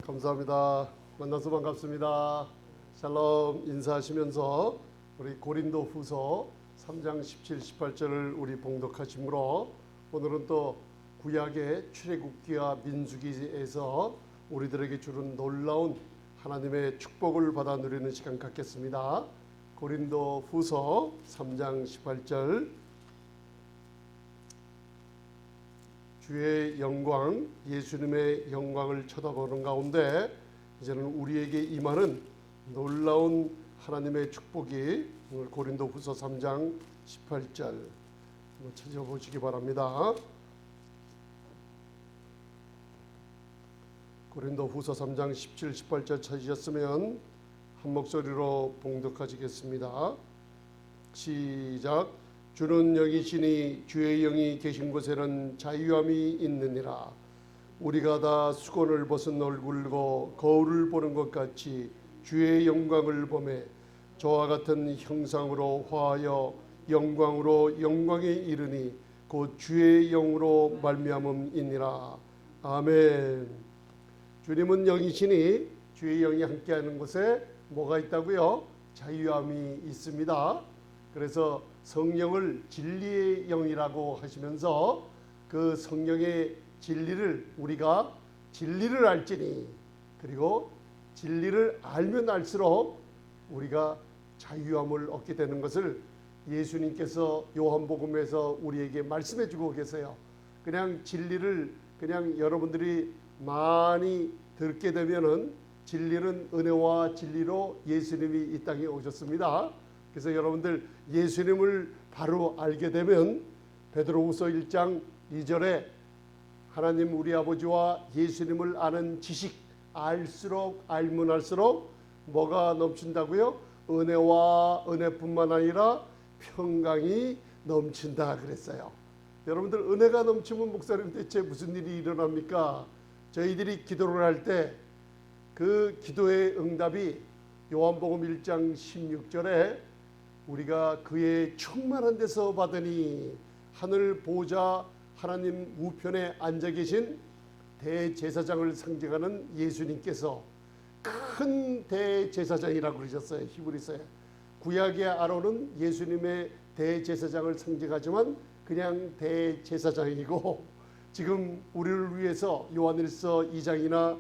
감사합니다. 만나서 반갑습니다. 샬롬 인사하시면서 우리 고린도 후서 3장 17, 18절을 우리 봉독하시므로 오늘은 또 구약의 출애굽기와 민수기에서 우리들에게 주는 놀라운 하나님의 축복을 받아 누리는 시간 갖겠습니다. 고린도 후서 3장 18절 주의 영광, 예수님의 영광을 쳐다보는 가운데 이제는 우리에게 임하는 놀라운 하나님의 축복이 오늘 고린도 후서 3장 18절 한번 찾아보시기 바랍니다. 고린도 후서 3장 17, 18절 찾으셨으면 한 목소리로 봉독하시겠습니다. 시작. 주는 영이시니 주의 영이 계신 곳에는 자유함이 있느니라. 우리가 다 수건을 벗은 얼굴로 거울을 보는 것 같이 주의 영광을 보매 저와 같은 형상으로 화하여 영광으로 영광에 이르니 곧 주의 영으로 말미암음이니라. 아멘. 주님은 영이시니 주의 영이 함께하는 곳에 뭐가 있다고요? 자유함이 있습니다. 그래서 성령을 진리의 영이라고 하시면서 그 성령의 진리를 우리가 진리를 알지니, 그리고 진리를 알면 알수록 우리가 자유함을 얻게 되는 것을 예수님께서 요한복음에서 우리에게 말씀해 주고 계세요. 그냥 진리를 그냥 여러분들이 많이 듣게 되면은 진리는 은혜와 진리로 예수님이 이 땅에 오셨습니다. 그래서 여러분들 예수님을 바로 알게 되면 베드로후서 1장 2절에 하나님 우리 아버지와 예수님을 아는 지식, 알수록 알면 알수록 뭐가 넘친다고요? 은혜와 은혜뿐만 아니라 평강이 넘친다 그랬어요. 여러분들 은혜가 넘치면 목사님 대체 무슨 일이 일어납니까? 저희들이 기도를 할 때 그 기도의 응답이 요한복음 1장 16절에 우리가 그의 충만한 데서 받으니 하늘 보좌 하나님 우편에 앉아 계신 대제사장을 상징하는 예수님께서 큰 대제사장이라고 그러셨어요. 히브리서에. 구약의 아론은 예수님의 대제사장을 상징하지만 그냥 대제사장이고, 지금 우리를 위해서 요한일서 2장이나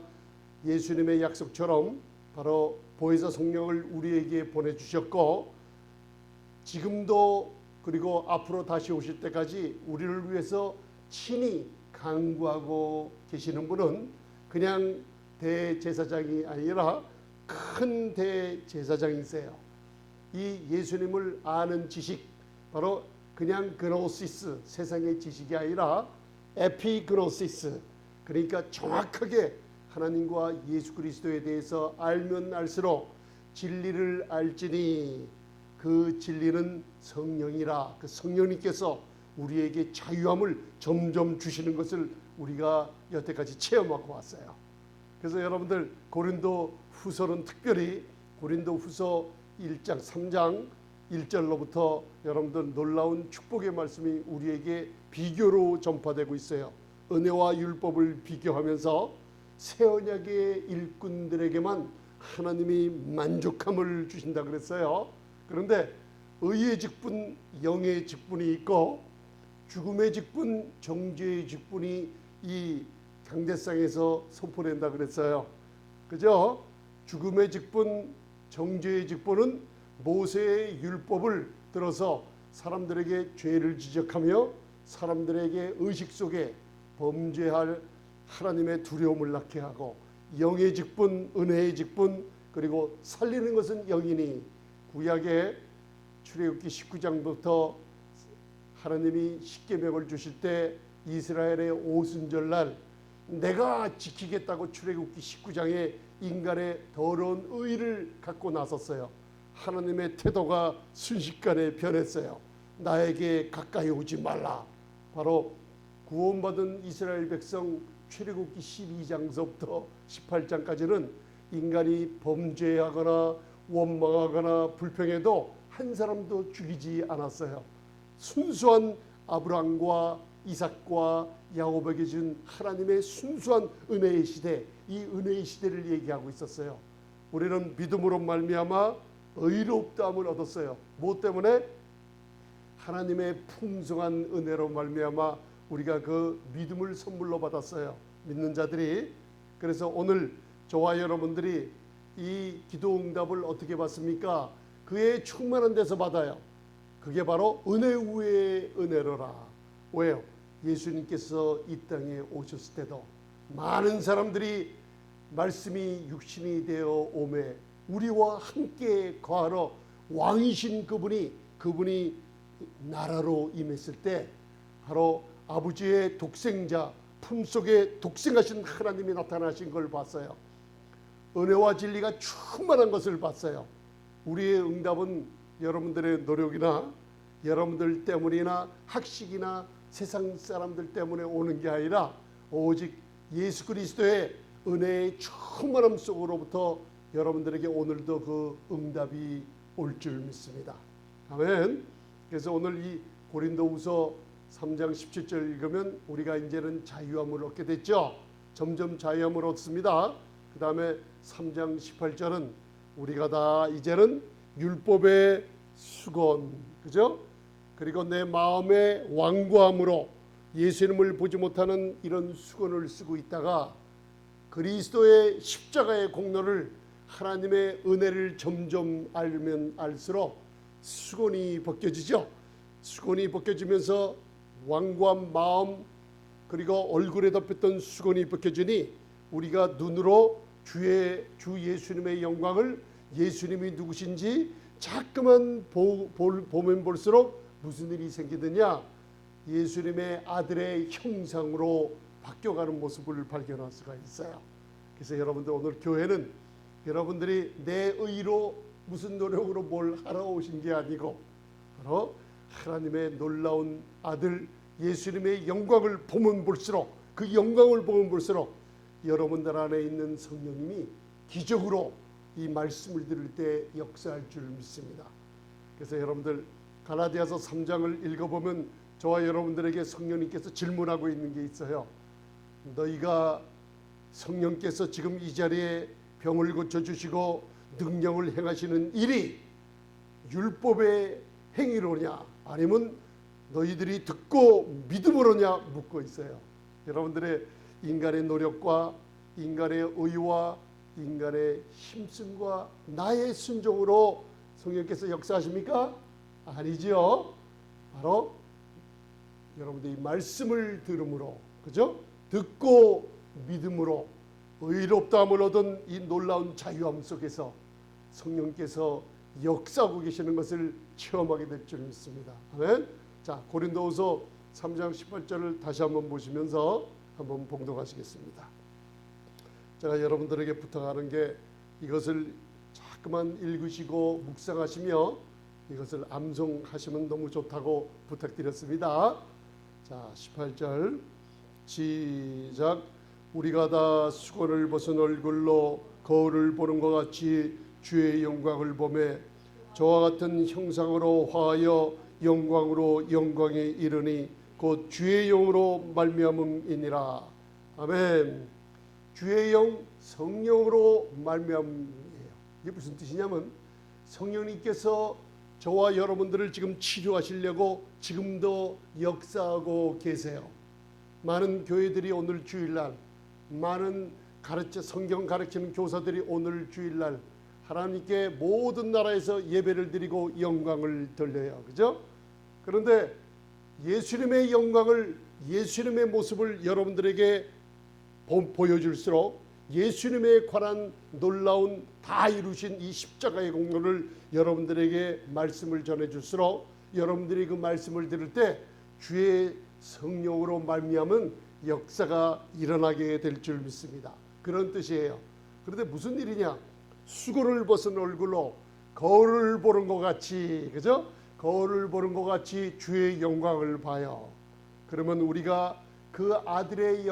예수님의 약속처럼 바로 보혜사 성령을 우리에게 보내주셨고, 지금도 그리고 앞으로 다시 오실 때까지 우리를 위해서 친히 간구하고 계시는 분은 그냥 대제사장이 아니라 큰 대제사장이세요. 이 예수님을 아는 지식, 바로 그냥 그노시스, 세상의 지식이 아니라 에피그노시스, 그러니까 정확하게 하나님과 예수 그리스도에 대해서 알면 알수록 진리를 알지니 그 진리는 성령이라. 그 성령님께서 우리에게 자유함을 점점 주시는 것을 우리가 여태까지 체험하고 왔어요. 그래서 여러분들 고린도 후서는 특별히 고린도 후서 1장 3장 1절로부터 여러분들 놀라운 축복의 말씀이 우리에게 비교로 전파되고 있어요. 은혜와 율법을 비교하면서 새 언약의 일꾼들에게만 하나님이 만족함을 주신다 그랬어요. 그런데 의의 직분, 영의 직분이 있고 죽음의 직분, 정죄의 직분이 이 강대상에서 선포된다 그랬어요. 그죠? 죽음의 직분, 정죄의 직분은 모세의 율법을 들어서 사람들에게 죄를 지적하며 사람들에게 의식 속에 범죄할 하나님의 두려움을 낳게 하고, 영의 직분, 은혜의 직분, 그리고 살리는 것은 영이니 구약의 출애굽기 19장부터 하나님이 십계명을 주실 때 이스라엘의 오순절날 내가 지키겠다고 출애굽기 19장에 인간의 더러운 의를 갖고 나섰어요. 하나님의 태도가 순식간에 변했어요. 나에게 가까이 오지 말라. 바로 구원받은 이스라엘 백성 출애굽기 12장서부터 18장까지는 인간이 범죄하거나 원망하거나 불평해도 한 사람도 죽이지 않았어요. 순수한 아브라함과 이삭과 야곱에게 준 하나님의 순수한 은혜의 시대, 이 은혜의 시대를 얘기하고 있었어요. 우리는 믿음으로 말미암아 의롭다함을 얻었어요. 무엇 때문에? 하나님의 풍성한 은혜로 말미암아 우리가 그 믿음을 선물로 받았어요. 믿는 자들이. 그래서 오늘 저와 여러분들이 이 기도 응답을 어떻게 받습니까? 그의 충만한 데서 받아요. 그게 바로 은혜 위에 은혜로라. 왜요? 예수님께서 이 땅에 오셨을 때도 많은 사람들이 말씀이 육신이 되어 오매 우리와 함께 거하러 왕이신 그분이 나라로 임했을 때 바로 아버지의 독생자 품속에 독생하신 하나님이 나타나신 걸 봤어요. 은혜와 진리가 충만한 것을 봤어요. 우리의 응답은 여러분들의 노력이나 여러분들 때문이나 학식이나 세상 사람들 때문에 오는 게 아니라 오직 예수 그리스도의 은혜의 충만함 속으로부터 여러분들에게 오늘도 그 응답이 올 줄 믿습니다. 아멘. 그래서 오늘 이 고린도후서 3장 17절 읽으면 우리가 이제는 자유함을 얻게 됐죠. 점점 자유함을 얻습니다. 그 다음에 3장 18절은 우리가 다 이제는 율법의 수건, 그죠? 그리고 내 마음의 완고함으로 예수님을 보지 못하는 이런 수건을 쓰고 있다가 그리스도의 십자가의 공로를 하나님의 은혜를 점점 알면 알수록 수건이 벗겨지죠. 수건이 벗겨지면서 완고한 마음 그리고 얼굴에 덮였던 수건이 벗겨지니 우리가 눈으로 주 예수님의 영광을 예수님이 누구신지 자꾸만 보면 볼수록 무슨 일이 생기느냐? 예수님의 아들의 형상으로 바뀌어가는 모습을 발견할 수가 있어요. 그래서 여러분들 오늘 교회는 여러분들이 내 의로 무슨 노력으로 뭘 하러 오신 게 아니고 바로 하나님의 놀라운 아들 예수님의 영광을 보면 볼수록 그 영광을 보면 볼수록 여러분들 안에 있는 성령님이 기적으로 이 말씀을 들을 때 역사할 줄 믿습니다. 그래서 여러분들 갈라디아서 3장을 읽어보면 저와 여러분들에게 성령님께서 질문하고 있는 게 있어요. 너희가 성령께서 지금 이 자리에 병을 고쳐주시고 능력을 행하시는 일이 율법의 행위로냐 아니면 너희들이 듣고 믿음으로냐 묻고 있어요. 여러분들의 인간의 노력과 인간의 의와 인간의 힘씀과 나의 순종으로 성령께서 역사하십니까? 아니죠. 바로 여러분들이 말씀을 들음으로, 그죠? 듣고 믿음으로 의롭다함을 얻은 이 놀라운 자유함 속에서 성령께서 역사하고 계시는 것을 체험하게 될 줄 믿습니다. 아멘. 자, 고린도후서 3장 18절을 다시 한번 보시면서 한번 봉독하시겠습니다. 제가 여러분들에게 부탁하는 게 이것을 자꾸만 읽으시고 묵상하시며 이것을 암송하시면 너무 좋다고 부탁드렸습니다. 자, 18절 시작. 우리가 다 수건을 벗은 얼굴로 거울을 보는 것 같이 주의 영광을 보매 저와 같은 형상으로 화하여 영광으로 영광에 이르니 곧 주의 영으로 말미암음이니라. 아멘. 주의 영 성령으로 말미암음이에요. 이게 무슨 뜻이냐면 성령님께서 저와 여러분들을 지금 치료하시려고 지금도 역사하고 계세요. 많은 교회들이 오늘 주일날 많은 성경 가르치는 교사들이 오늘 주일날 하나님께 모든 나라에서 예배를 드리고 영광을 돌려요. 그죠? 그런데 예수님의 영광을 예수님의 모습을 여러분들에게 보여줄수록 예수님에 관한 놀라운 다 이루신 이 십자가의 공로를 여러분들에게 말씀을 전해줄수록 여러분들이 그 말씀을 들을 때 주의 성령으로 말미암은 역사가 일어나게 될 줄 믿습니다. 그런 뜻이에요. 그런데 무슨 일이냐? 수건을 벗은 얼굴로 거울을 보는 것 같이, 그죠? 거울을 보는 것 같이 주의 영광을 봐요. 그러면 우리가 그 아들의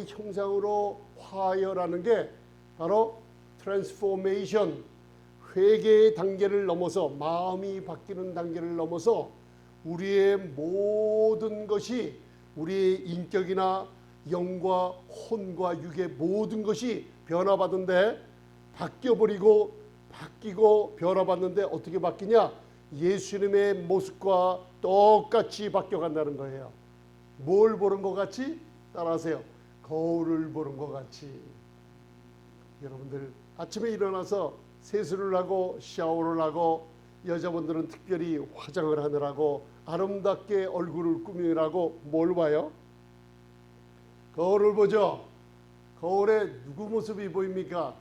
형상으로 화하여라는 게 바로 트랜스포메이션, 회개의 단계를 넘어서 마음이 바뀌는 단계를 넘어서 우리의 모든 것이 우리의 인격이나 영과 혼과 육의 모든 것이 변화받은데 바뀌고 변화받는데 어떻게 바뀌냐? 예수님의 모습과 똑같이 바뀌어간다는 거예요. 뭘 보는 것 같이? 따라하세요. 거울을 보는 것 같이. 여러분들 아침에 일어나서 세수를 하고 샤워를 하고 여자분들은 특별히 화장을 하느라고 아름답게 얼굴을 꾸미느라고 뭘 봐요? 거울을 보죠. 거울에 누구 모습이 보입니까?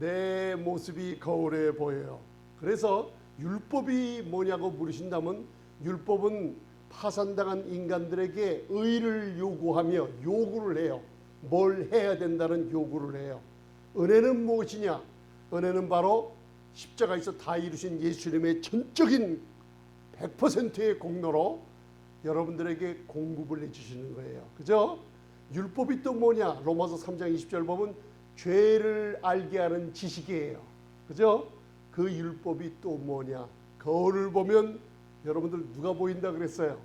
내 모습이 거울에 보여요. 그래서 율법이 뭐냐고 물으신다면 율법은 파산당한 인간들에게 의를 요구하며 요구를 해요. 뭘 해야 된다는 요구를 해요. 은혜는 무엇이냐? 은혜는 바로 십자가에서 다 이루신 예수님의 전적인 100%의 공로로 여러분들에게 공급을 해주시는 거예요. 그죠? 율법이 또 뭐냐? 로마서 3장 20절 보면 죄를 알게 하는 지식이에요. 그죠? 그 율법이 또 뭐냐? 거울을 보면 여러분들 누가 보인다 그랬어요?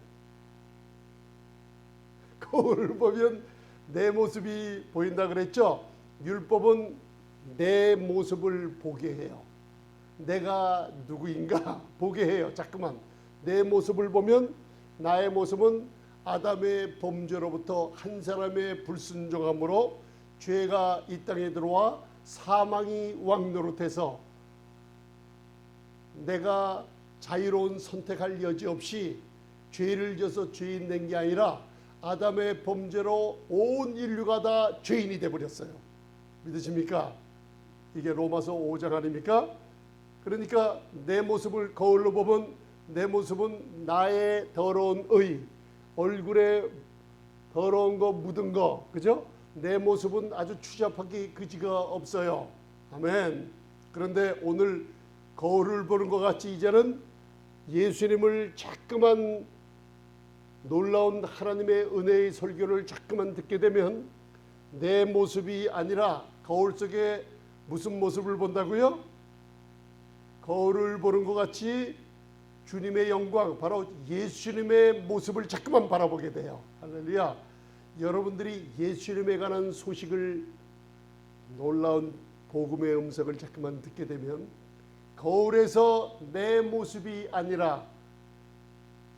거울을 보면 내 모습이 보인다 그랬죠? 율법은 내 모습을 보게 해요. 내가 누구인가 보게 해요. 자꾸만 내 모습을 보면 나의 모습은 아담의 범죄로부터 한 사람의 불순종함으로 죄가 이 땅에 들어와 사망이 왕노릇해서 내가 자유로운 선택할 여지 없이 죄를 져서 죄인 된 게 아니라 아담의 범죄로 온 인류가 다 죄인이 되어버렸어요. 믿으십니까? 이게 로마서 5장 아닙니까? 그러니까 내 모습을 거울로 보면 내 모습은 나의 더러운 의, 얼굴에 더러운 거 묻은 거, 그죠? 내 모습은 아주 추잡하기 그지가 없어요. 아멘. 그런데 오늘 거울을 보는 것 같이 이제는 예수님을 자꾸만 놀라운 하나님의 은혜의 설교를 자꾸만 듣게 되면 내 모습이 아니라 거울 속에 무슨 모습을 본다고요? 거울을 보는 것 같이 주님의 영광, 바로 예수님의 모습을 자꾸만 바라보게 돼요. 할렐루야. 여러분들이 예수님에 관한 소식을, 놀라운 복음의 음성을 자꾸만 듣게 되면 거울에서 내 모습이 아니라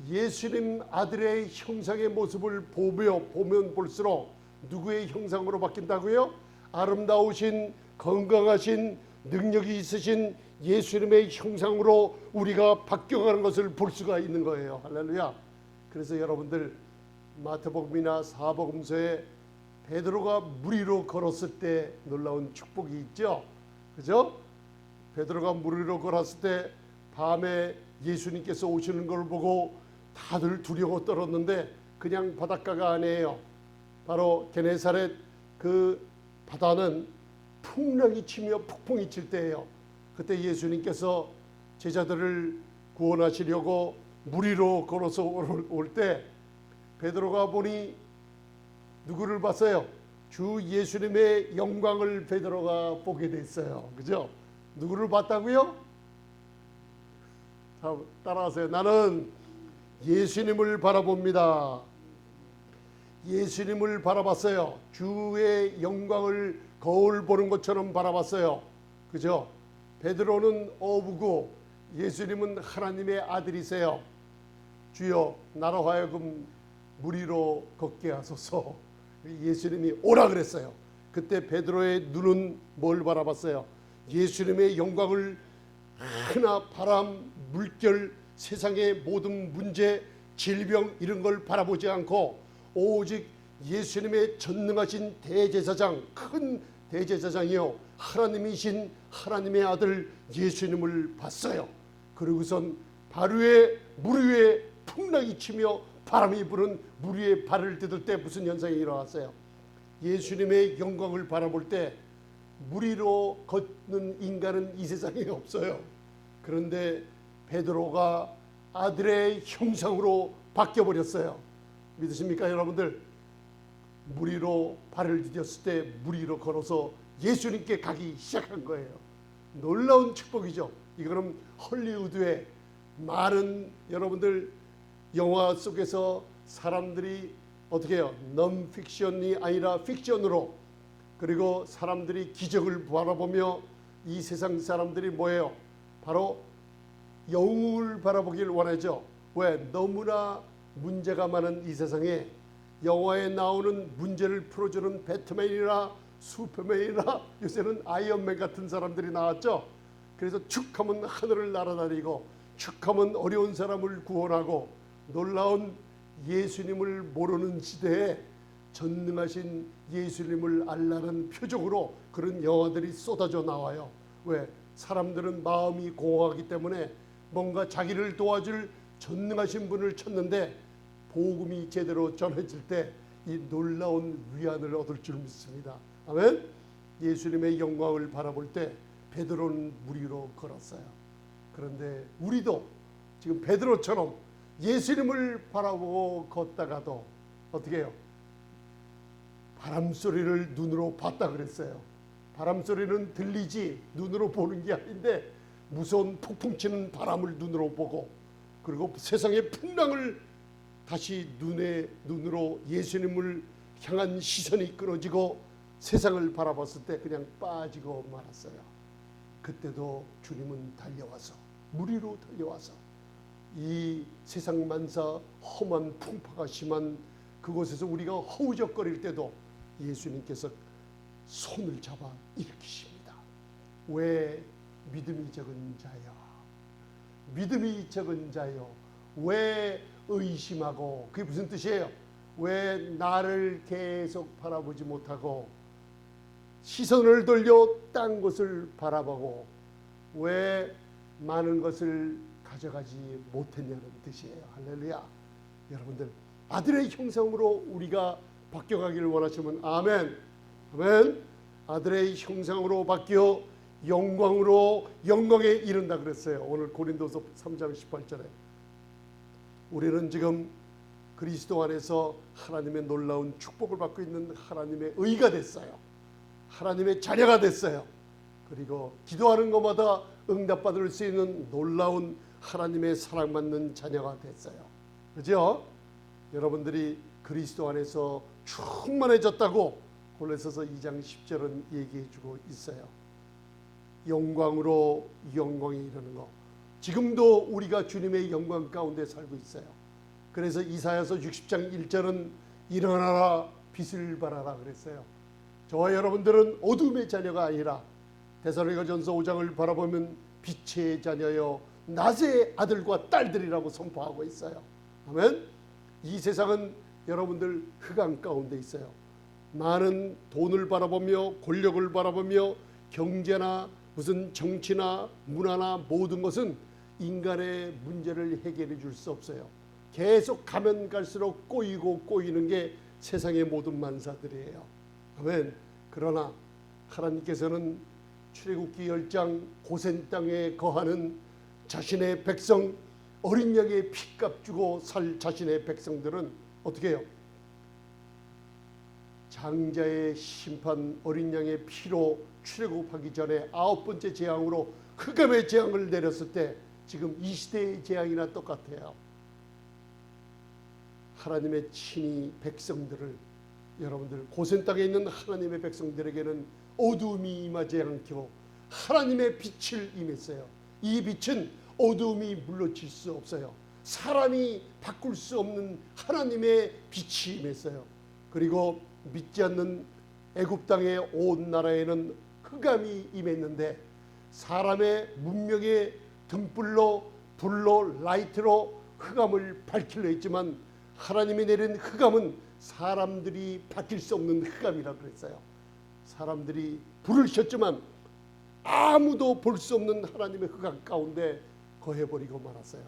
예수님 아들의 형상의 모습을 보면 볼수록 누구의 형상으로 바뀐다고요? 아름다우신, 건강하신, 능력이 있으신 예수님의 형상으로 우리가 바뀌어가는 것을 볼 수가 있는 거예요. 할렐루야. 그래서 여러분들 마태복음이나 사복음서에 베드로가 물 위로 걸었을 때 놀라운 축복이 있죠. 그죠? 베드로가 물 위로 걸었을 때 밤에 예수님께서 오시는 걸 보고 다들 두려워 떨었는데 그냥 바닷가가 아니에요. 바로 게네사렛 그 바다는 풍랑이 치며 폭풍이 칠 때예요. 그때 예수님께서 제자들을 구원하시려고 물 위로 걸어서 올 때 베드로가 보니 누구를 봤어요? 주 예수님의 영광을 베드로가 보게 됐어요. 그죠? 누구를 봤다고요? 자, 따라하세요. 나는 예수님을 바라봅니다. 예수님을 바라봤어요. 주의 영광을 거울 보는 것처럼 바라봤어요. 그죠? 베드로는 어부고 예수님은 하나님의 아들이세요. 주여 나로 하여금 물 위로 걷게 하소서. 예수님이 오라 그랬어요. 그때 베드로의 눈은 뭘 바라봤어요? 예수님의 영광을, 하나 바람, 물결, 세상의 모든 문제, 질병 이런 걸 바라보지 않고 오직 예수님의 전능하신 대제사장, 큰 대제사장이요 하나님이신 하나님의 아들 예수님을 봤어요. 그리고선 발 위에, 물 위에 풍랑이 치며 바람이 부는 물 위에 발을 디딜 때 무슨 현상이 일어났어요? 예수님의 영광을 바라볼 때 물 위로 걷는 인간은 이 세상에 없어요. 그런데 베드로가 아들의 형상으로 바뀌어버렸어요. 믿으십니까 여러분들? 물 위로 발을 디뎠을 때 물 위로 걸어서 예수님께 가기 시작한 거예요. 놀라운 축복이죠. 이거는 헐리우드의 많은 여러분들 영화 속에서 사람들이 어떻게 해요? non-fiction이 아니라 픽션으로, 그리고 사람들이 기적을 바라보며 이 세상 사람들이 뭐예요? 바로 영웅을 바라보길 원하죠. 왜? 너무나 문제가 많은 이 세상에 영화에 나오는 문제를 풀어주는 배트맨이나 슈퍼맨이나 요새는 아이언맨 같은 사람들이 나왔죠. 그래서 축하면 하늘을 날아다니고 축하면 어려운 사람을 구원하고, 놀라운 예수님을 모르는 시대에 전능하신 예수님을 알라는 표적으로 그런 영화들이 쏟아져 나와요. 왜? 사람들은 마음이 공허하기 때문에 뭔가 자기를 도와줄 전능하신 분을 찾는데, 복음이 제대로 전해질 때 이 놀라운 위안을 얻을 줄 믿습니다. 아멘. 예수님의 영광을 바라볼 때 베드로는 물 위로 걸었어요. 그런데 우리도 지금 베드로처럼 예수님을 바라보고 걷다가도 어떻게 해요? 바람 소리를 눈으로 봤다 그랬어요. 바람 소리는 들리지 눈으로 보는 게 아닌데, 무서운 폭풍 치는 바람을 눈으로 보고, 그리고 세상의 풍랑을 다시 눈으로 예수님을 향한 시선이 끊어지고 세상을 바라봤을 때 그냥 빠지고 말았어요. 그때도 주님은 달려와서, 물 위로 달려와서 이 세상 만사 험한 풍파가 심한 그곳에서 우리가 허우적거릴 때도 예수님께서 손을 잡아 일으키십니다. 왜 믿음이 적은 자여, 믿음이 적은 자여, 왜 의심하고, 그게 무슨 뜻이에요? 왜 나를 계속 바라보지 못하고 시선을 돌려 딴 곳을 바라보고 왜 많은 것을 가져가지 못했냐는 뜻이에요. 할렐루야. 여러분들, 아들의 형상으로 우리가 바뀌어가기를 원하시면 아멘. 아멘. 아들의 형상으로 바뀌어 영광으로 영광에 이른다 그랬어요. 오늘 고린도서 3장 18절에 우리는 지금 그리스도 안에서 하나님의 놀라운 축복을 받고 있는 하나님의 의가 됐어요. 하나님의 자녀가 됐어요. 그리고 기도하는 것마다 응답받을 수 있는 놀라운 하나님의 사랑받는 자녀가 됐어요. 그죠? 여러분들이 그리스도 안에서 충만해졌다고 골로새서 2장 10절은 얘기해주고 있어요. 영광으로 영광에 이르는 것. 지금도 우리가 주님의 영광 가운데 살고 있어요. 그래서 이사야서 60장 1절은 일어나라 빛을 발하라 그랬어요. 저와 여러분들은 어둠의 자녀가 아니라 데살로니가전서 5장을 바라보면 빛의 자녀여 낮의 아들과 딸들이라고 선포하고 있어요. 아멘. 이 세상은 여러분들 흑암 가운데 있어요. 많은 돈을 바라보며 권력을 바라보며 경제나 무슨 정치나 문화나 모든 것은 인간의 문제를 해결해 줄 수 없어요. 계속 가면 갈수록 꼬이고 꼬이는 게 세상의 모든 만사들이에요. 아멘. 그러나 하나님께서는 출애굽기 10장 고센 땅에 거하는 자신의 백성, 어린 양의 피값 주고 살 자신의 백성들은 어떻게 해요? 장자의 심판 어린 양의 피로 출애굽하기 전에 9번째 재앙으로 흑암의 재앙을 내렸을 때 지금 이 시대의 재앙이나 똑같아요. 하나님의 친히 백성들을, 여러분들 고센 땅에 있는 하나님의 백성들에게는 어두움이 임하지 않고 하나님의 빛을 임했어요. 이 빛은 어두움이 물러칠 수 없어요. 사람이 바꿀 수 없는 하나님의 빛이 임했어요. 그리고 믿지 않는 애굽 땅의 온 나라에는 흑암이 임했는데 사람의 문명의 등불로 불로 라이트로 흑암을 밝히려 했지만 하나님이 내린 흑암은 사람들이 밝힐 수 없는 흑암이라 그랬어요. 사람들이 불을 켰지만 아무도 볼 수 없는 하나님의 흑암 가운데 거해버리고 말았어요.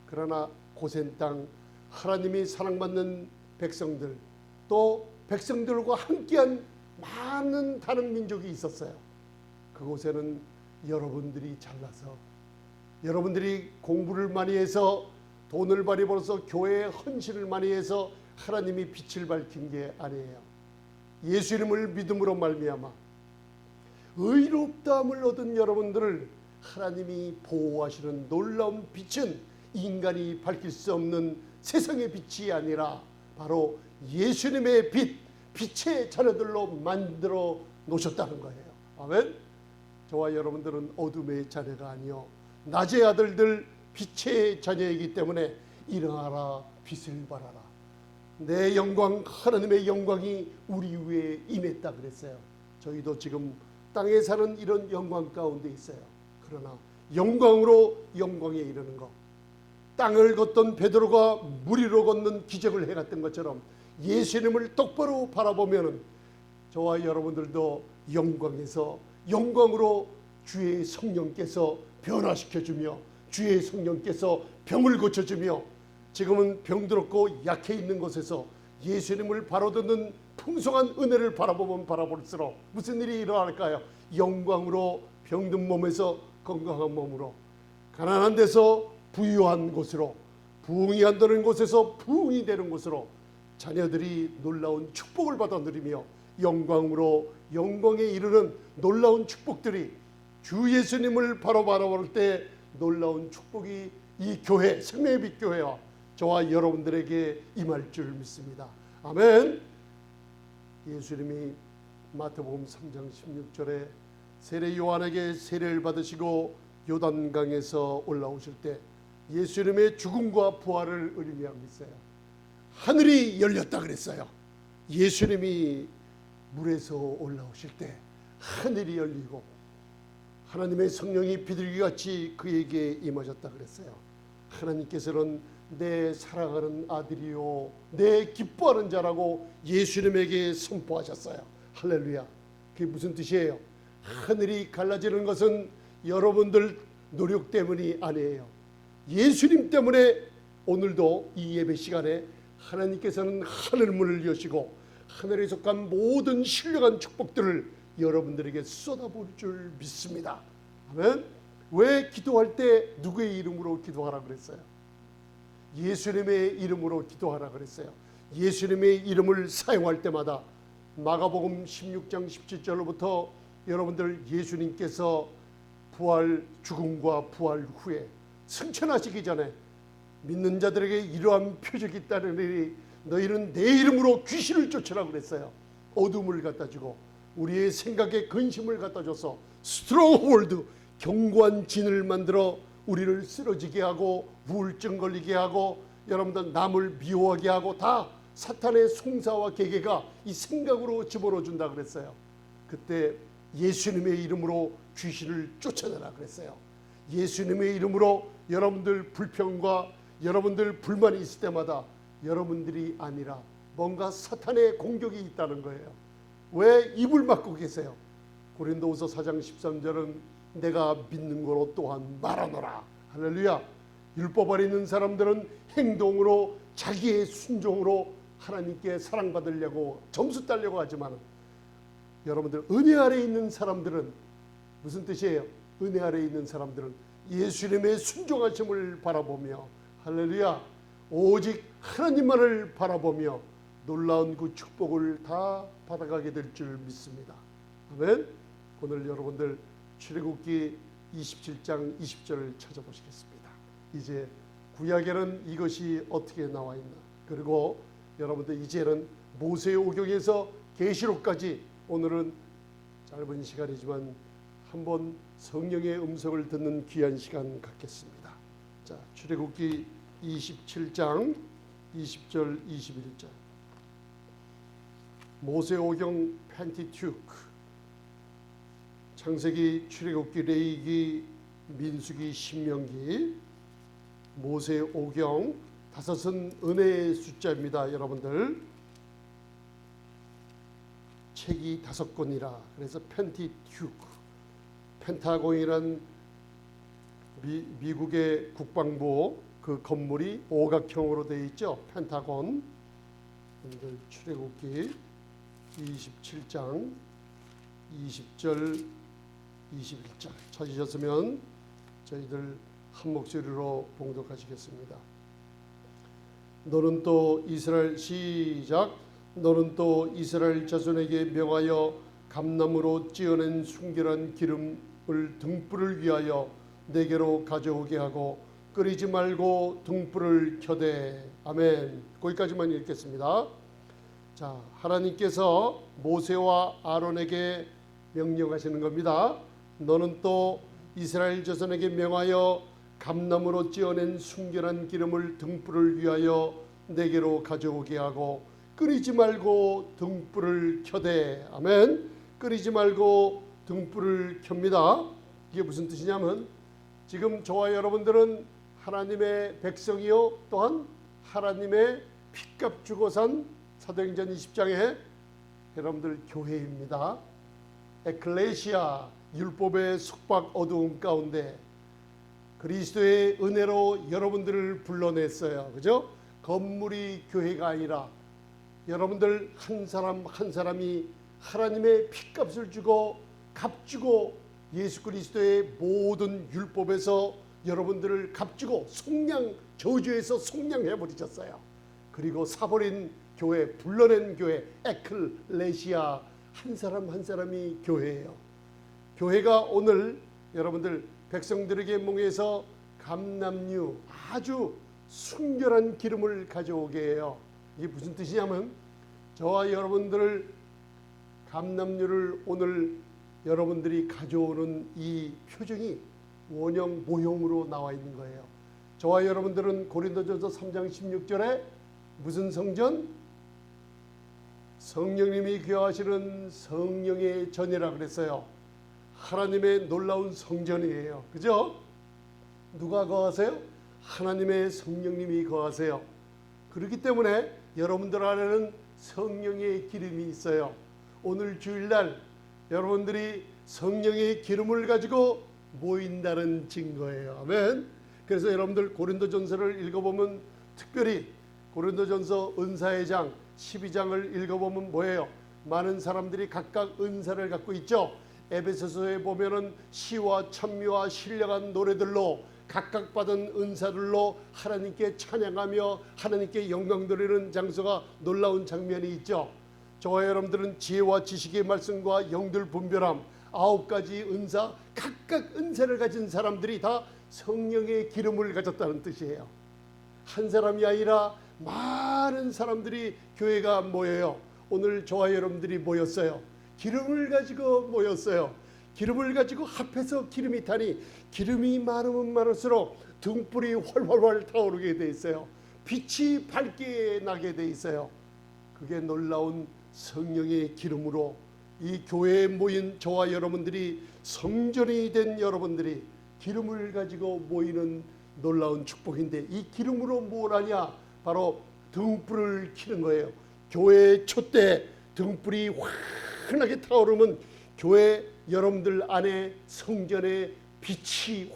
그러나 고센 땅 하나님이 사랑받는 백성들, 또 백성들과 함께한 많은 다른 민족이 있었어요. 그곳에는 여러분들이 잘나서, 여러분들이 공부를 많이 해서 돈을 많이 벌어서 교회에 헌신을 많이 해서 하나님이 빛을 밝힌 게 아니에요. 예수 이름을 믿음으로 말미암아 의롭다함을 얻은 여러분들을 하나님이 보호하시는 놀라운 빛은 인간이 밝힐 수 없는 세상의 빛이 아니라 바로 예수님의 빛의 자녀들로 만들어 놓으셨다는 거예요. 아멘. 저와 여러분들은 어둠의 자녀가 아니요 낮의 아들들 빛의 자녀이기 때문에 일어나라, 빛을 발하라. 내 영광, 하나님의 영광이 우리 위에 임했다 그랬어요. 저희도 지금 땅에 사는 이런 영광 가운데 있어요. 그러나 영광으로 영광에 이르는 것, 땅을 걷던 베드로가 물 위로 걷는 기적을 해갔던 것처럼 예수님을 똑바로 바라보면 저와 여러분들도 영광에서 영광으로 주의 성령께서 변화시켜주며 주의 성령께서 병을 고쳐주며 지금은 병들었고 약해 있는 곳에서 예수님을 바로 듣는 풍성한 은혜를 바라보면 바라볼수록 무슨 일이 일어날까요? 영광으로 병든 몸에서 건강한 몸으로, 가난한 데서 부유한 곳으로, 부흥이 안 되는 곳에서 부흥이 되는 곳으로 자녀들이 놀라운 축복을 받아 누리며 영광으로 영광에 이르는 놀라운 축복들이 주 예수님을 바로 바라볼 때 놀라운 축복이 이 교회, 생명의 빛 교회와 저와 여러분들에게 임할 줄 믿습니다. 아멘. 예수님이 마태복음 3장 16절에 세례 요한에게 세례를 받으시고 요단강에서 올라오실 때 예수님의 죽음과 부활을 의미하고 있어요. 하늘이 열렸다 그랬어요. 예수님이 물에서 올라오실 때 하늘이 열리고 하나님의 성령이 비둘기같이 그에게 임하셨다 그랬어요. 하나님께서는 내 사랑하는 아들이요 내 기뻐하는 자라고 예수님에게 선포하셨어요. 할렐루야. 그게 무슨 뜻이에요? 하늘이 갈라지는 것은 여러분들 노력 때문이 아니에요. 예수님 때문에 오늘도 이 예배 시간에 하나님께서는 하늘문을 여시고 하늘에 속한 모든 신령한 축복들을 여러분들에게 쏟아부을 줄 믿습니다. 아멘. 왜 기도할 때 누구의 이름으로 기도하라 그랬어요? 예수님의 이름으로 기도하라 그랬어요. 예수님의 이름을 사용할 때마다 마가복음 16장 17절로부터 여러분들 예수님께서 부활, 죽음과 부활 후에 승천하시기 전에 믿는 자들에게 이러한 표적이 있다느니 너희는 내 이름으로 귀신을 쫓으라 그랬어요. 어둠을 갖다 주고 우리의 생각에 근심을 갖다 줘서 스트롱홀드, 견고한 진을 만들어 우리를 쓰러지게 하고 우울증 걸리게 하고 여러분들 남을 미워하게 하고 다 사탄의 송사와 계계가 이 생각으로 집어넣어 준다 그랬어요. 그때 예수님의 이름으로 귀신을 쫓아내라 그랬어요. 예수님의 이름으로 여러분들 불평과 여러분들 불만이 있을 때마다 여러분들이 아니라 뭔가 사탄의 공격이 있다는 거예요. 왜 입을 막고 계세요? 고린도후서 4장 13절은 내가 믿는 거로 또한 말하노라. 할렐루야. 율법 아래 있는 사람들은 행동으로 자기의 순종으로 하나님께 사랑받으려고 점수 따려고 하지만 여러분들 은혜 아래 있는 사람들은 무슨 뜻이에요? 은혜 아래 있는 사람들은 예수님의 순종하심을 바라보며 할렐루야 오직 하나님만을 바라보며 놀라운 그 축복을 다 받아가게 될 줄 믿습니다. 아멘. 오늘 여러분들 출애굽기 27장 20절을 찾아보시겠습니다. 이제 구약에는 이것이 어떻게 나와 있나, 그리고 여러분들 이제는 모세오경에서 계시록까지 오늘은 짧은 시간이지만 한번 성령의 음성을 듣는 귀한 시간 갖겠습니다. 자, 출애굽기 27장 20절 21절 모세오경 펜티튜크 창세기, 출애굽기, 레위기, 민수기, 신명기, 모세오경 다섯은 은혜의 숫자입니다. 여러분들 책이 5권이라 그래서 펜티튜크, 펜타곤이란 미국의 국방부 그 건물이 오각형으로 되어 있죠. 펜타곤. 여러분들 출애굽기 27장 20절 21절 찾으셨으면 저희들 한 목소리로 봉독하시겠습니다. 너는 또 이스라엘 시작 너는 또 이스라엘 자손에게 명하여 감나무로 찌어낸 순결한 기름을 등불을 위하여 내게로 가져오게 하고 끓이지 말고 등불을 켜되. 아멘. 거기까지만 읽겠습니다. 자, 하나님께서 모세와 아론에게 명령하시는 겁니다. 너는 또 이스라엘 자손에게 명하여 감나무로 찌어낸 순결한 기름을 등불을 위하여 내게로 가져오게 하고 끓이지 말고 등불을 켜되. 아멘. 끓이지 말고 등불을 켭니다. 이게 무슨 뜻이냐면 지금 저와 여러분들은 하나님의 백성이요 또한 하나님의 핏값 주고 산 사도행전 20장에 여러분들 교회입니다. 에클레시아, 율법의 속박 어두움 가운데 그리스도의 은혜로 여러분들을 불러냈어요. 그죠? 건물이 교회가 아니라 여러분들 한 사람 한 사람이 하나님의 핏값을 주고 값주고 예수 그리스도의 모든 율법에서 여러분들을 값주고 속량, 저주에서 속량해 버리셨어요. 그리고 사버린 교회, 불러낸 교회, 에클레시아, 한 사람 한 사람이 교회예요. 교회가 오늘 여러분들 백성들에게 몽에서 감람류, 아주 순결한 기름을 가져오게 해요. 이게 무슨 뜻이냐면 저와 여러분들 감람류를 오늘 여러분들이 가져오는 이 표정이 원형 모형으로 나와 있는 거예요. 저와 여러분들은 고린도전서 3장 16절에 무슨 성전? 성령님이 귀하시는 성령의 전이라 그랬어요. 하나님의 놀라운 성전이에요. 그죠? 누가 거하세요? 하나님의 성령님이 거하세요. 그렇기 때문에 여러분들 안에는 성령의 기름이 있어요. 오늘 주일날 여러분들이 성령의 기름을 가지고 모인다는 증거예요. 아멘. 그래서 여러분들 고린도전서를 읽어보면 특별히 고린도전서 은사의 장 12장을 읽어보면 뭐예요? 많은 사람들이 각각 은사를 갖고 있죠. 에베소서에 보면은 시와 찬미와 신령한 노래들로 각각 받은 은사들로 하나님께 찬양하며 하나님께 영광 돌리는 장소가 놀라운 장면이 있죠. 저와 여러분들은 지혜와 지식의 말씀과 영들 분별함 9가지 은사, 각각 은사를 가진 사람들이 다 성령의 기름을 가졌다는 뜻이에요. 한 사람이 아니라 많은 사람들이 교회가 모여요. 오늘 저와 여러분들이 모였어요. 기름을 가지고 모였어요. 기름을 가지고 합해서 기름이 타니 기름이 많으면 많을수록 등불이 활활활 타오르게 돼 있어요. 빛이 밝게 나게 돼 있어요. 그게 놀라운 성령의 기름으로 이 교회에 모인 저와 여러분들이 성전이 된 여러분들이 기름을 가지고 모이는 놀라운 축복인데 이 기름으로 뭘 하냐? 바로 등불을 켜는 거예요. 교회 촛대 등불이 환하게 타오르면 교회 여러분들 안에 성전에 빛이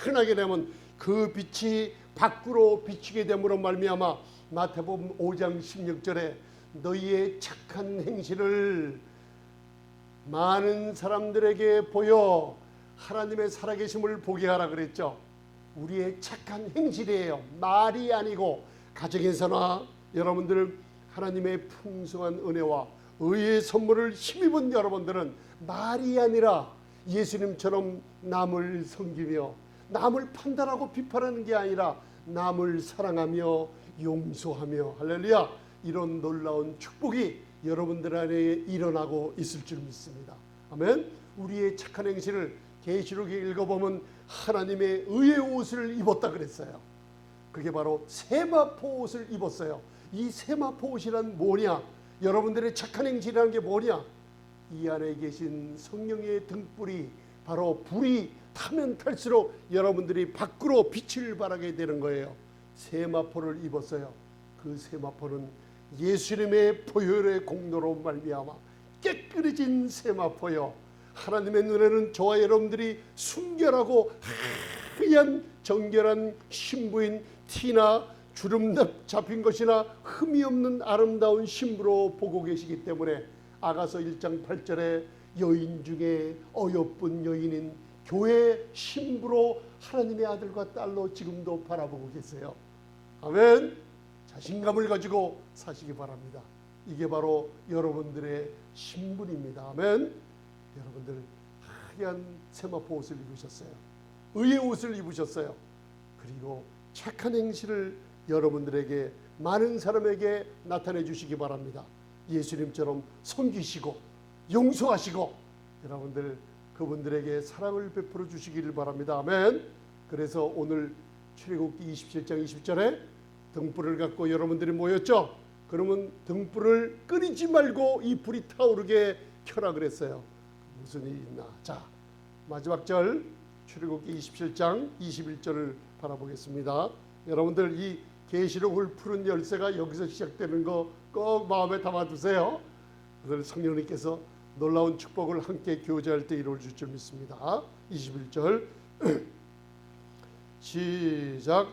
환하게 되면 그 빛이 밖으로 비치게 됨으로 말미암아 마태복음 5장 16절에 너희의 착한 행실을 많은 사람들에게 보여 하나님의 살아계심을 보게 하라 그랬죠. 우리의 착한 행실이에요. 말이 아니고 가정에서나 여러분들 하나님의 풍성한 은혜와 의의 선물을 힘입은 여러분들은 말이 아니라 예수님처럼 남을 섬기며 남을 판단하고 비판하는 게 아니라 남을 사랑하며 용서하며 할렐루야 이런 놀라운 축복이 여러분들 안에 일어나고 있을 줄 믿습니다. 아멘. 우리의 착한 행실을 계시록에 읽어보면 하나님의 의의 옷을 입었다 그랬어요. 그게 바로 세마포 옷을 입었어요. 이 세마포 옷이란 뭐냐? 여러분들의 착한 행실이라는 게 뭐냐? 이 안에 계신 성령의 등불이 바로 불이 타면 탈수록 여러분들이 밖으로 빛을 발하게 되는 거예요. 세마포를 입었어요. 그 세마포는 예수님의 보혈의 공로로 말미암아 깨끗해진 세마포요. 하나님의 눈에는 저와 여러분들이 순결하고 하얀 정결한 신부인 티나 주름 잡힌 것이나 흠이 없는 아름다운 신부로 보고 계시기 때문에 아가서 1장 8절에 여인 중에 어여쁜 여인인 교회 신부로 하나님의 아들과 딸로 지금도 바라보고 계세요. 아멘. 자신감을 가지고 사시기 바랍니다. 이게 바로 여러분들의 신분입니다. 아멘. 여러분들 하얀 세마포 옷을 입으셨어요. 의의 옷을 입으셨어요. 그리고 착한 행실을 여러분들에게 많은 사람에게 나타내 주시기 바랍니다. 예수님처럼 섬기시고 용서하시고 여러분들 그분들에게 사랑을 베풀어 주시기를 바랍니다. 아멘. 그래서 오늘 출애굽기 27장 20절에 등불을 갖고 여러분들이 모였죠. 그러면 등불을 끄리지 말고 이 불이 타오르게 켜라 그랬어요. 무슨 일이 있나. 자, 마지막 절 출애굽기 27장 21절을 바라보겠습니다. 여러분들 이 계시록을 푸는 열쇠가 여기서 시작되는 거 꼭 마음에 담아두세요. 오늘 성령님께서 놀라운 축복을 함께 교제할 때 이루어질 줄 믿습니다. 21절 시작.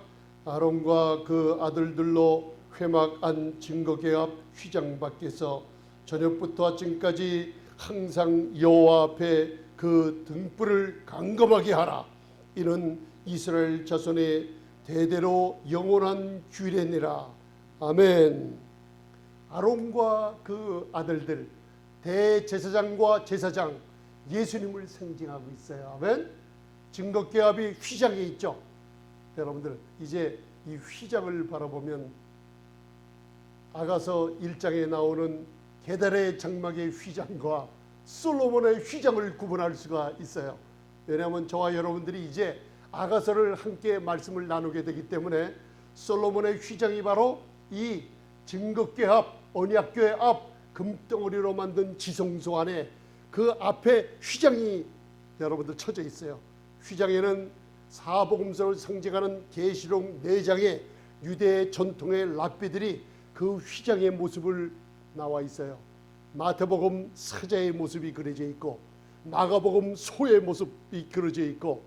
아론과 그 아들들로 회막 안 증거궤 앞 휘장 밖에서 저녁부터 아침까지 항상 여호와 앞에 그 등불을 강검하게 하라. 이는 이스라엘 자손의 대대로 영원한 규례니라. 아멘. 아론과 그 아들들 대제사장과 제사장 예수님을 상징하고 있어요. 아멘. 증거궤 앞이 휘장에 있죠. 여러분들 이제 이 휘장을 바라보면 아가서 1장에 나오는 게달의 장막의 휘장과 솔로몬의 휘장을 구분할 수가 있어요. 왜냐하면 저와 여러분들이 이제 아가서를 함께 말씀을 나누게 되기 때문에 솔로몬의 휘장이 바로 이 증거궤 앞, 언약궤 앞 금덩어리로 만든 지성소 안에 그 앞에 휘장이 여러분들 쳐져 있어요. 휘장에는 사복음서를 상징하는 계시록 4장의 유대 전통의 랍비들이 그 휘장의 모습을 나와 있어요. 마태복음 사자의 모습이 그려져 있고 마가복음 소의 모습이 그려져 있고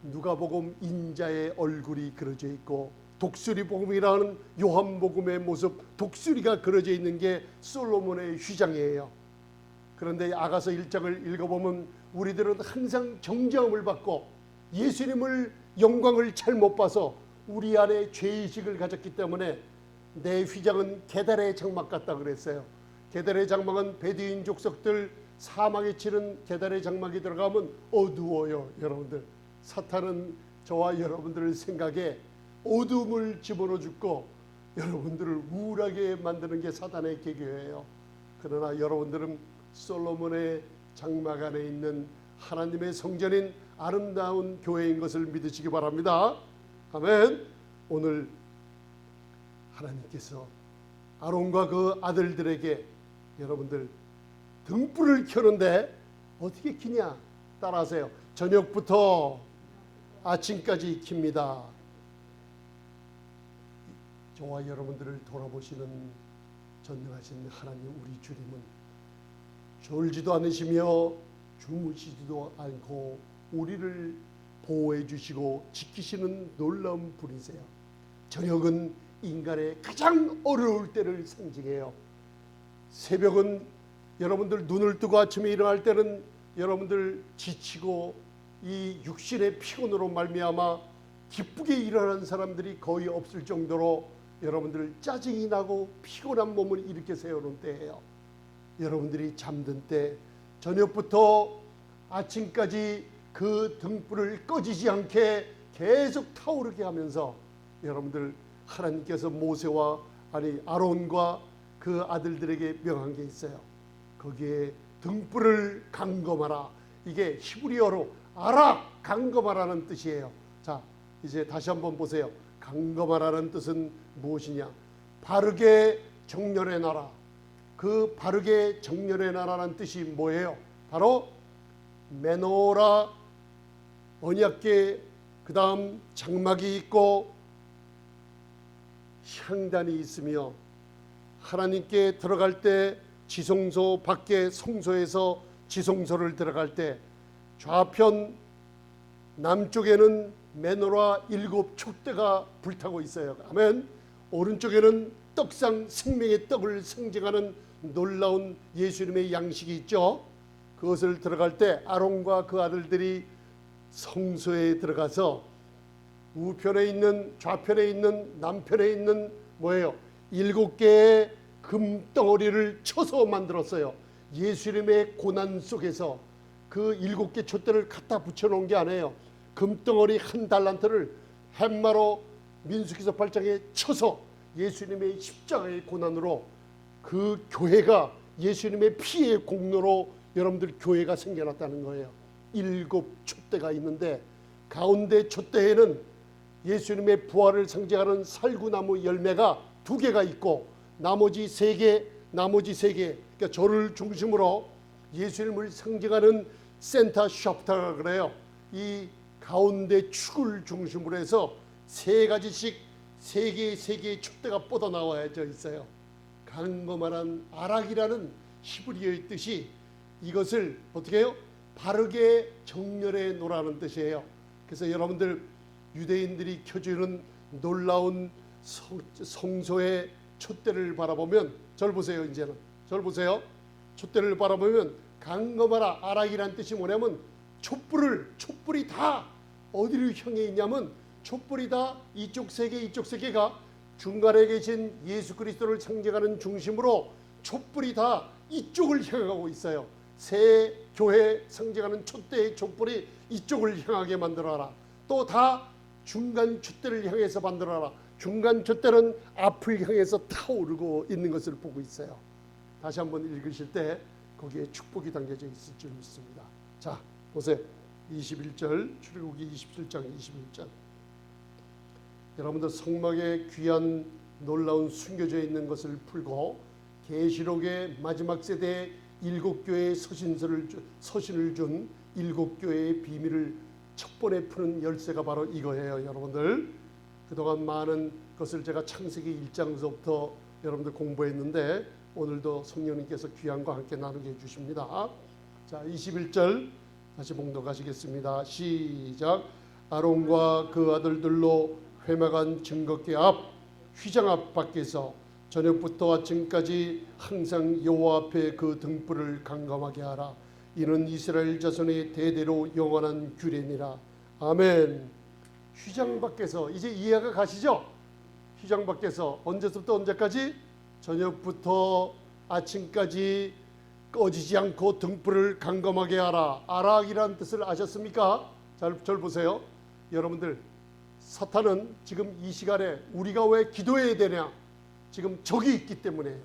누가복음 인자의 얼굴이 그려져 있고 독수리복음이라는 요한복음의 모습 독수리가 그려져 있는 게 솔로몬의 휘장이에요. 그런데 아가서 1장을 읽어보면 우리들은 항상 정죄함을 받고 예수님을 영광을 잘 못 봐서 우리 안에 죄의식을 가졌기 때문에 내 휘장은 게달의 장막 같다 그랬어요. 게달의 장막은 베두인 족속들 사막에 치는 게달의 장막이 들어가면 어두워요. 여러분들 사탄은 저와 여러분들의 생각에 어둠을 집어넣어 주고 여러분들을 우울하게 만드는 게 사탄의 계교예요. 그러나 여러분들은 솔로몬의 장막 안에 있는 하나님의 성전인 아름다운 교회인 것을 믿으시기 바랍니다. 아멘. 오늘 하나님께서 아론과 그 아들들에게 여러분들 등불을 켜는데 어떻게 켜냐 따라하세요. 저녁부터 아침까지 킵니다. 저와 여러분들을 돌아보시는 전능하신 하나님 우리 주님은 졸지도 않으시며 주무시지도 않고 우리를 보호해 주시고 지키시는 놀라운 분이세요. 저녁은 인간의 가장 어려울 때를 상징해요. 새벽은 여러분들 눈을 뜨고 아침에 일어날 때는 여러분들 지치고 이 육신의 피곤으로 말미암아 기쁘게 일어나는 사람들이 거의 없을 정도로 여러분들 짜증이 나고 피곤한 몸을 일으켜 세우는 때예요. 여러분들이 잠든 때 저녁부터 아침까지 그 등불을 꺼지지 않게 계속 타오르게 하면서 여러분들 하나님께서 모세와 아론과 그 아들들에게 명한 게 있어요. 거기에 등불을 강검하라. 이게 히브리어로 아라 강검하라는 뜻이에요. 자, 이제 다시 한번 보세요. 강검하라는 뜻은 무엇이냐? 바르게 정렬해 놔라. 그 바르게 정렬해 놔라는 뜻이 뭐예요? 바로 메노라 언약궤 그 다음 장막이 있고 향단이 있으며 하나님께 들어갈 때 지성소 밖에 성소에서 지성소를 들어갈 때 좌편 남쪽에는 메노라 7 촛대가 불타고 있어요. 아멘. 오른쪽에는 떡상 생명의 떡을 상징하는 놀라운 예수님의 양식이 있죠. 그것을 들어갈 때 아론과 그 아들들이 성소에 들어가서 우편에 있는 좌편에 있는 남편에 있는 뭐예요? 7개의 금덩어리를 쳐서 만들었어요. 예수님의 고난 속에서 그 7개 촛대를 갖다 붙여놓은 게 아니에요. 금덩어리 한 달란트를 햄마로 민수기서 8장에 쳐서 예수님의 십자가의 고난으로 그 교회가 예수님의 피의 공로로 여러분들 교회가 생겨났다는 거예요. 7 촛대가 있는데 가운데 촛대에는 예수님의 부활을 상징하는 살구나무 열매가 2개가 있고 나머지 3개, 그러니까 저를 중심으로 예수님을 상징하는 센터 샤프터가 그래요. 이 가운데 축을 중심으로 해서 3가지씩 3개의 촛대가 뻗어나와져 있어요. 강건한 아락이라는 히브리어의 뜻이 이것을 어떻게 해요? 바르게 정렬해 놓으라는 뜻이에요. 그래서 여러분들 유대인들이 켜주는 놀라운 성소의 촛대를 바라보면 절 보세요. 이제는 절 보세요. 촛대를 바라보면 강건하라 아락이라는 뜻이 뭐냐면 촛불이 다 어디를 향해 있냐면 촛불이 다 이쪽 3개 이쪽 3개가 중간에 계신 예수 그리스도를 상징하는 중심으로 촛불이 다 이쪽을 향하고 있어요. 새 교회 상징하는 촛대의 촛불이 이쪽을 향하게 만들어라. 또 다 중간 촛대를 향해서 만들어라. 중간 촛대는 앞을 향해서 타오르고 있는 것을 보고 있어요. 다시 한번 읽으실 때 거기에 축복이 담겨져 있을 줄 믿습니다. 자, 보세요. 21절, 출애굽기 27장 21절. 여러분들 성막에 귀한 놀라운 숨겨져 있는 것을 풀고 계시록의 마지막 세대에 7교회의 서신을 준 7교회의 비밀을 첫 번에 푸는 열쇠가 바로 이거예요. 여러분들 그동안 많은 것을 제가 창세기 1장서부터 여러분들 공부했는데 오늘도 성령님께서 귀한 거 함께 나누게 해주십니다. 자, 21절 다시 봉독하시겠습니다. 시작. 아론과 그 아들들로 회막안 증거궤 앞 휘장 앞 밖에서 저녁부터 아침까지 항상 여호와 앞에 그 등불을 강검하게 하라. 이는 이스라엘 자손의 대대로 영원한 규례니라. 아멘. 휘장 밖에서 이제 이해가 가시죠? 휘장 밖에서 언제부터 언제까지? 저녁부터 아침까지 꺼지지 않고 등불을 강검하게 하라. 아락이라는 뜻을 아셨습니까? 잘 보세요. 여러분들 사탄은 지금 이 시간에 우리가 왜 기도해야 되냐? 지금 적이 있기 때문에요.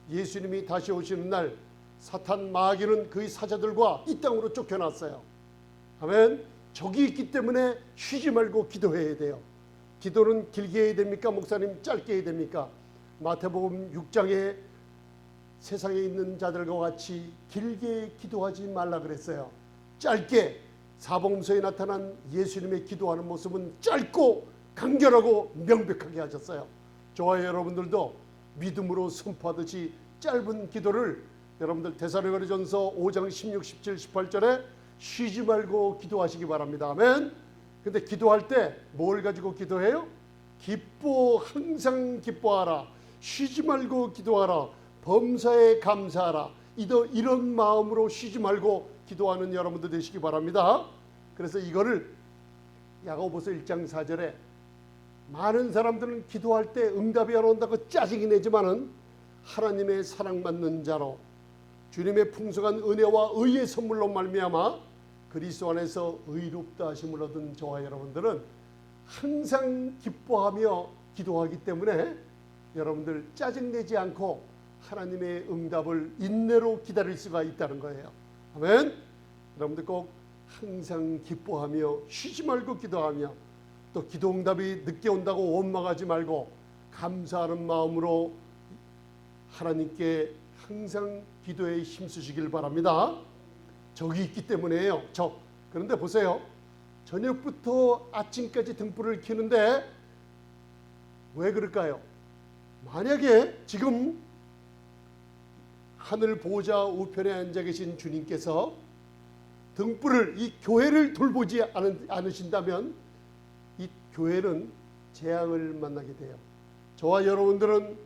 예수님이 다시 오시는 날 사탄 마귀는 그의 사자들과 이 땅으로 쫓겨났어요. 아멘. 적이 있기 때문에 쉬지 말고 기도해야 돼요. 기도는 길게 해야 됩니까? 목사님 짧게 해야 됩니까? 마태복음 6장에 세상에 있는 자들과 같이 길게 기도하지 말라 그랬어요. 짧게 사복음서에 나타난 예수님의 기도하는 모습은 짧고 간결하고 명백하게 하셨어요. 저와 여러분들도 믿음으로 선포하듯이 짧은 기도를 여러분들 데살로니가전서 5장 16, 17, 18절에 쉬지 말고 기도하시기 바랍니다. 아멘. 근데 기도할 때 뭘 가지고 기도해요? 항상 기뻐하라. 쉬지 말고 기도하라. 범사에 감사하라. 이런 마음으로 쉬지 말고 기도하는 여러분들 되시기 바랍니다. 그래서 이거를 야고보서 1장 4절에 많은 사람들은 기도할 때 응답이 안 온다고 짜증이 내지만은 하나님의 사랑받는 자로 주님의 풍성한 은혜와 의의 선물로 말미암아 그리스도 안에서 의롭다 하심을 얻은 저와 여러분들은 항상 기뻐하며 기도하기 때문에 여러분들 짜증내지 않고 하나님의 응답을 인내로 기다릴 수가 있다는 거예요. 아멘. 여러분들 꼭 항상 기뻐하며 쉬지 말고 기도하며 또 기도 응답이 늦게 온다고 원망하지 말고 감사하는 마음으로 하나님께 항상 기도에 힘쓰시길 바랍니다. 적이 있기 때문에요. 적. 그런데 보세요. 저녁부터 아침까지 등불을 켜는데 왜 그럴까요? 만약에 지금 하늘 보좌 우편에 앉아 계신 주님께서 등불을 이 교회를 돌보지 않으신다면 이 교회는 재앙을 만나게 돼요. 저와 여러분들은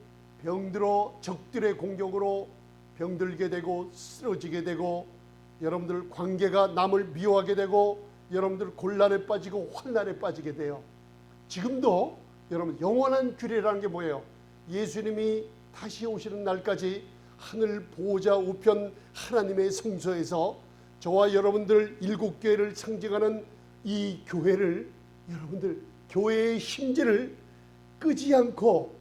병들어 적들의 공격으로 병들게 되고 쓰러지게 되고 여러분들 관계가 남을 미워하게 되고 여러분들 곤란에 빠지고 환난에 빠지게 돼요. 지금도 여러분 영원한 규례라는 게 뭐예요? 예수님이 다시 오시는 날까지 하늘 보호자 우편 하나님의 성소에서 저와 여러분들 7교회를 상징하는 이 교회를 여러분들 교회의 심지를 끄지 않고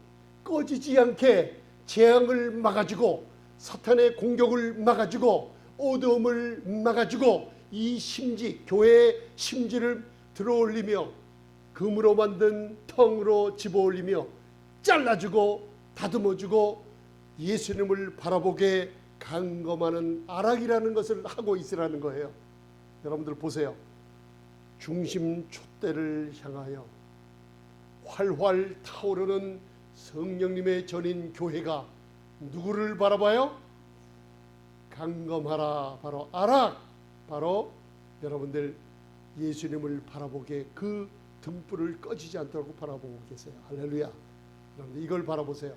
꺼지지 않게 재앙을 막아주고 사탄의 공격을 막아주고 어두움을 막아주고 이 심지, 교회의 심지를 들어올리며 금으로 만든 텅으로 집어올리며 잘라주고 다듬어주고 예수님을 바라보게 강검하는 아락이라는 것을 하고 있으라는 거예요. 여러분들 보세요. 중심 촛대를 향하여 활활 타오르는 성령님의 전인 교회가 누구를 바라봐요? 강검하라. 바로 아락. 바로 여러분들 예수님을 바라보게 그 등불을 꺼지지 않도록 바라보고 계세요. 할렐루야. 여러분들 이걸 바라보세요.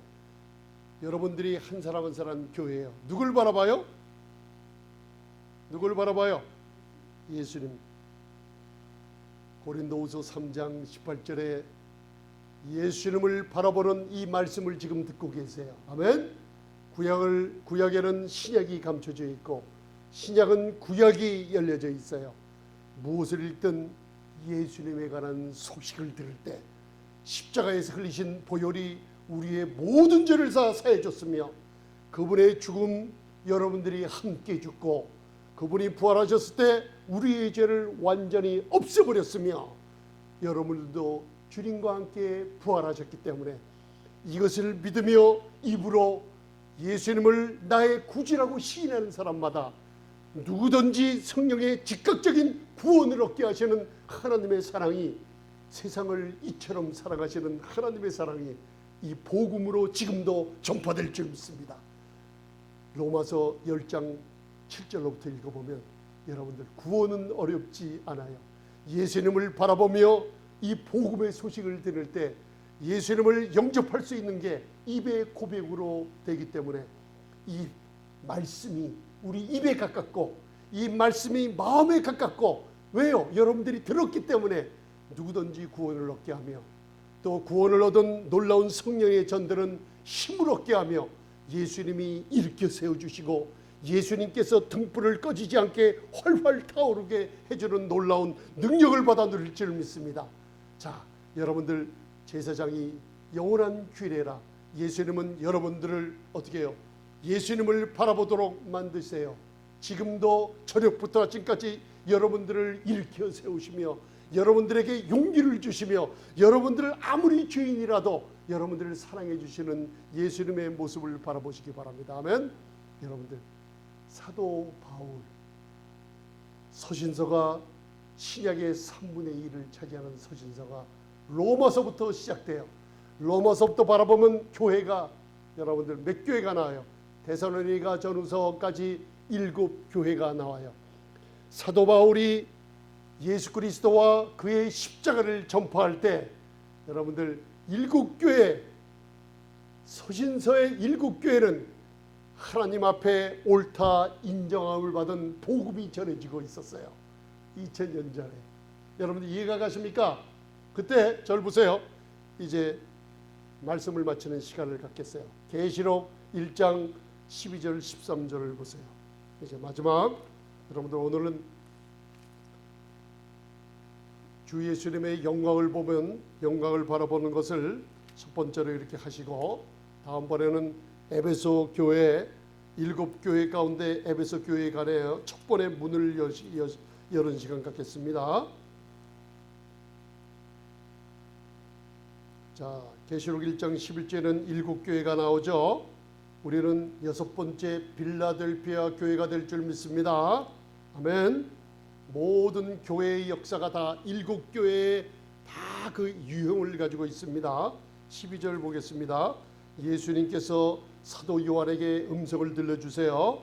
여러분들이 한 사람 한 사람 교회예요. 누굴 바라봐요? 누굴 바라봐요? 예수님. 고린도후서 3장 18절에 예수님을 바라보는 이 말씀을 지금 듣고 계세요. 아멘. 구약에는 신약이 감춰져 있고 신약은 구약이 열려져 있어요. 무엇을 읽든 예수님에 관한 소식을 들을 때 십자가에서 흘리신 보혈이 우리의 모든 죄를 다 사해 줬으며 그분의 죽음 여러분들이 함께 죽고 그분이 부활하셨을 때 우리의 죄를 완전히 없애버렸으며 여러분들도 주님과 함께 부활하셨기 때문에 이것을 믿으며 입으로 예수님을 나의 구주라고 시인하는 사람마다 누구든지 성령의 즉각적인 구원을 얻게 하시는 하나님의 사랑이, 세상을 이처럼 사랑하시는 하나님의 사랑이 이 복음으로 지금도 전파될 줄 믿습니다. 로마서 10장 7절로부터 읽어보면 여러분들 구원은 어렵지 않아요. 예수님을 바라보며 이 복음의 소식을 들을 때 예수님을 영접할 수 있는 게 입의 고백으로 되기 때문에 이 말씀이 우리 입에 가깝고 이 말씀이 마음에 가깝고, 왜요? 여러분들이 들었기 때문에 누구든지 구원을 얻게 하며 또 구원을 얻은 놀라운 성령의 전들은 힘을 얻게 하며 예수님이 일으켜 세워주시고 예수님께서 등불을 꺼지지 않게 활활 타오르게 해주는 놀라운 능력을 받아 누릴 줄 믿습니다. 자, 여러분들 제사장이 영원한 규례라. 예수님은 여러분들을 어떻게 해요? 예수님을 바라보도록 만드세요. 지금도 저녁부터 아침까지 여러분들을 일으켜 세우시며 여러분들에게 용기를 주시며 여러분들을 아무리 죄인이라도 여러분들을 사랑해 주시는 예수님의 모습을 바라보시기 바랍니다. 아멘. 여러분들 사도 바울 서신서가 신약의 3분의 1을 차지하는 서신서가 로마서부터 시작돼요. 로마서부터 바라보면 교회가 여러분들 몇 교회가 나와요? 데살로니가 전후서까지 7교회가 나와요. 사도 바울이 예수 그리스도와 그의 십자가를 전파할 때 여러분들 7교회, 서신서의 7교회는 하나님 앞에 옳다 인정함을 받은 복음이 전해지고 있었어요. 2000년 전에. 여러분들 이해가 가십니까? 그때 저를 보세요. 이제 말씀을 마치는 시간을 갖겠어요. 계시록 1장 12절 13절을 보세요. 이제 마지막. 여러분들 오늘은 주 예수님의 영광을 보면 영광을 바라보는 것을 첫 번째로 이렇게 하시고, 다음번에는 에베소 교회 7교회 가운데 에베소 교회에 관해 첫 번의 문을 여는 시간 갖겠습니다. 자, 계시록 1장 11절에는 7교회가 나오죠. 우리는 6번째 빌라델피아 교회가 될 줄 믿습니다. 아멘. 모든 교회의 역사가 다 7교회에 다 그 유형을 가지고 있습니다. 12절 보겠습니다. 예수님께서 사도 요한에게 음성을 들려주세요.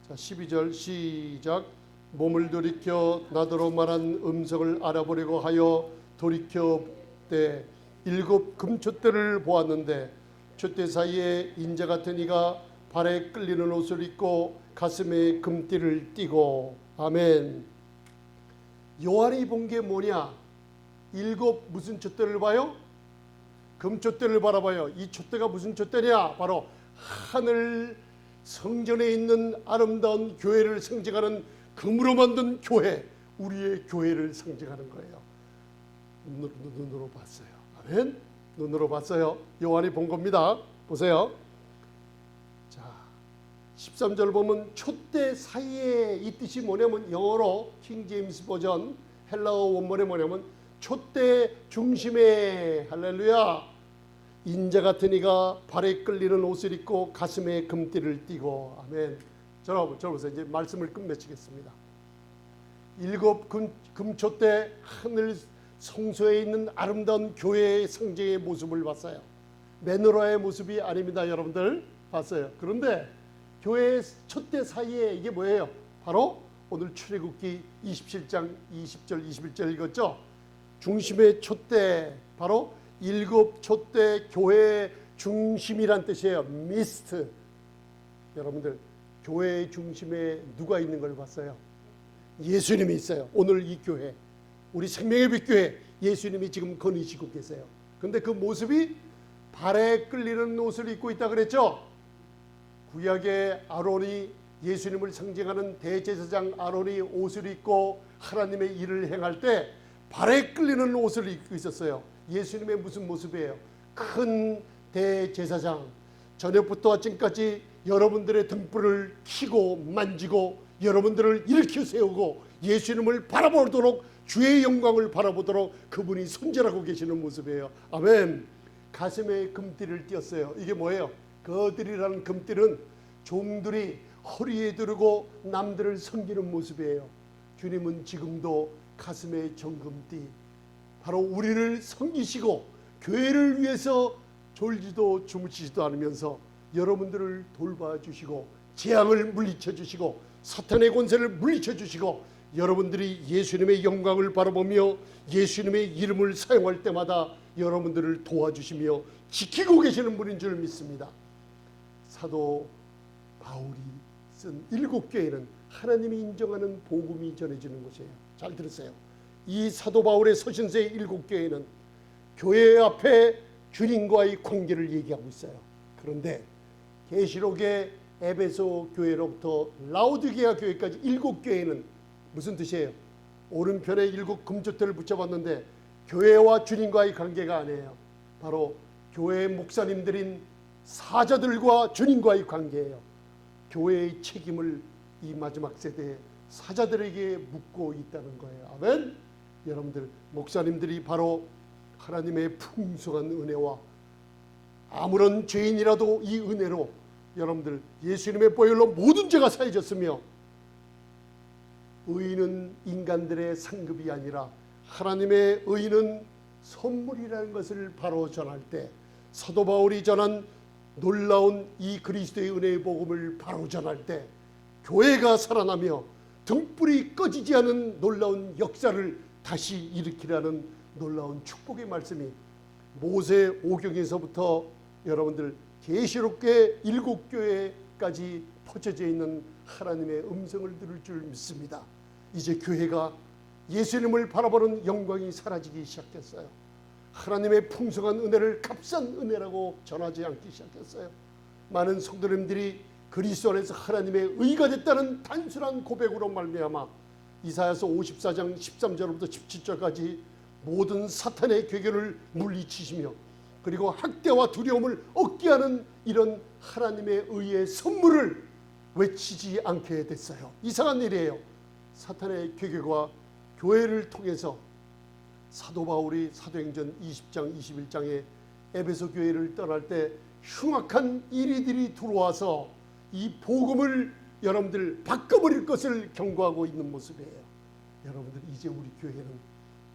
자, 12절 시작. 몸을 돌이켜 나더러 말한 음성을 알아보려고 하여 돌이켜 때 7 금촛대를 보았는데 촛대 사이에 인자 같은 이가 발에 끌리는 옷을 입고 가슴에 금띠를 띠고. 아멘. 요한이 본 게 뭐냐? 7 무슨 촛대를 봐요? 금촛대를 바라봐요. 이 촛대가 무슨 촛대냐? 바로 하늘 성전에 있는 아름다운 교회를 상징하는 금으로 만든 교회, 우리의 교회를 상징하는 거예요. 눈으로 봤어요. 아멘. 눈으로 봤어요. 요한이 본 겁니다. 보세요. 13절 보면 촛대 사이에, 이 뜻이 뭐냐면 영어로 킹 제임스 버전 헬라어 원문에 뭐냐면 촛대 중심에, 할렐루야, 인자 같은 이가 발에 끌리는 옷을 입고 가슴에 금띠를 띠고, 아멘. 저러면서 이제 말씀을 끝맺히겠습니다. 7 금촛대 하늘 성소에 있는 아름다운 교회의 상징의 모습을 봤어요. 메노라의 모습이 아닙니다. 여러분들 봤어요. 그런데 교회의 촛대 사이에 이게 뭐예요? 바로 오늘 출애굽기 27장 20절 21절 읽었죠? 중심의 촛대, 바로 7 촛대 교회의 중심이란 뜻이에요. 미스트. 여러분들 교회의 중심에 누가 있는 걸 봤어요? 예수님이 있어요. 오늘 이 교회, 우리 생명의 빛 교회, 예수님이 지금 거니시고 계세요. 근데 그 모습이 발에 끌리는 옷을 입고 있다 그랬죠? 구약의 아론이, 예수님을 상징하는 대제사장 아론이 옷을 입고 하나님의 일을 행할 때 발에 끌리는 옷을 입고 있었어요. 예수님의 무슨 모습이에요? 큰 대제사장, 저녁부터 아침까지 여러분들의 등불을 켜고 만지고 여러분들을 일으켜 세우고 예수님을 바라보도록, 주의 영광을 바라보도록 그분이 손질하고 계시는 모습이에요. 아멘. 가슴에 금띠를 띄었어요. 이게 뭐예요? 거들이라는 금띠는 종들이 허리에 두르고 남들을 섬기는 모습이에요. 주님은 지금도 가슴에 정금띠, 바로 우리를 섬기시고 교회를 위해서 졸지도 주무시지도 않으면서 여러분들을 돌봐주시고 재앙을 물리쳐 주시고 사탄의 권세를 물리쳐 주시고 여러분들이 예수님의 영광을 바라보며 예수님의 이름을 사용할 때마다 여러분들을 도와주시며 지키고 계시는 분인 줄 믿습니다. 사도 바울이 쓴 7교회는 하나님이 인정하는 복음이 전해지는 곳이에요. 잘 들으세요. 이 사도 바울의 서신서의 7교회는 교회 앞에 주님과의 관계를 얘기하고 있어요. 그런데 계시록의 에베소 교회로부터 라오디게아 교회까지 7교회는 무슨 뜻이에요? 오른편에 7 금촛대를 붙여봤는데 교회와 주님과의 관계가 아니에요. 바로 교회의 목사님들인 사자들과 주님과의 관계예요. 교회의 책임을 이 마지막 세대에 사자들에게 묻고 있다는 거예요. 아멘. 여러분들, 목사님들이 바로 하나님의 풍성한 은혜와 아무런 죄인이라도 이 은혜로 여러분들 예수님의 보혈로 모든 죄가 사해졌으며 의인은 인간들의 상급이 아니라 하나님의 의인은 선물이라는 것을 바로 전할 때, 사도 바울이 전한 놀라운 이 그리스도의 은혜의 복음을 바로 전할 때 교회가 살아나며 등불이 꺼지지 않은 놀라운 역사를 다시 일으키라는 놀라운 축복의 말씀이 모세 오경에서부터 여러분들 계시록계 7교회까지 퍼져져 있는 하나님의 음성을 들을 줄 믿습니다. 이제 교회가 예수님을 바라보는 영광이 사라지기 시작했어요. 하나님의 풍성한 은혜를 값싼 은혜라고 전하지 않기 시작했어요. 많은 성도님들이 그리스도 안에서 하나님의 의가 됐다는 단순한 고백으로 말미암아 이사야서 54장 13절부터 17절까지 모든 사탄의 괴계를 물리치시며 그리고 학대와 두려움을 얻게 하는 이런 하나님의 의의 선물을 외치지 않게 됐어요. 이상한 일이에요. 사탄의 괴계가 교회를 통해서 사도 바울이 사도행전 20장 21장에 에베소 교회를 떠날 때 흉악한 이리들이 들어와서 이 복음을 여러분들 바꿔버릴 것을 경고하고 있는 모습이에요. 여러분들, 이제 우리 교회는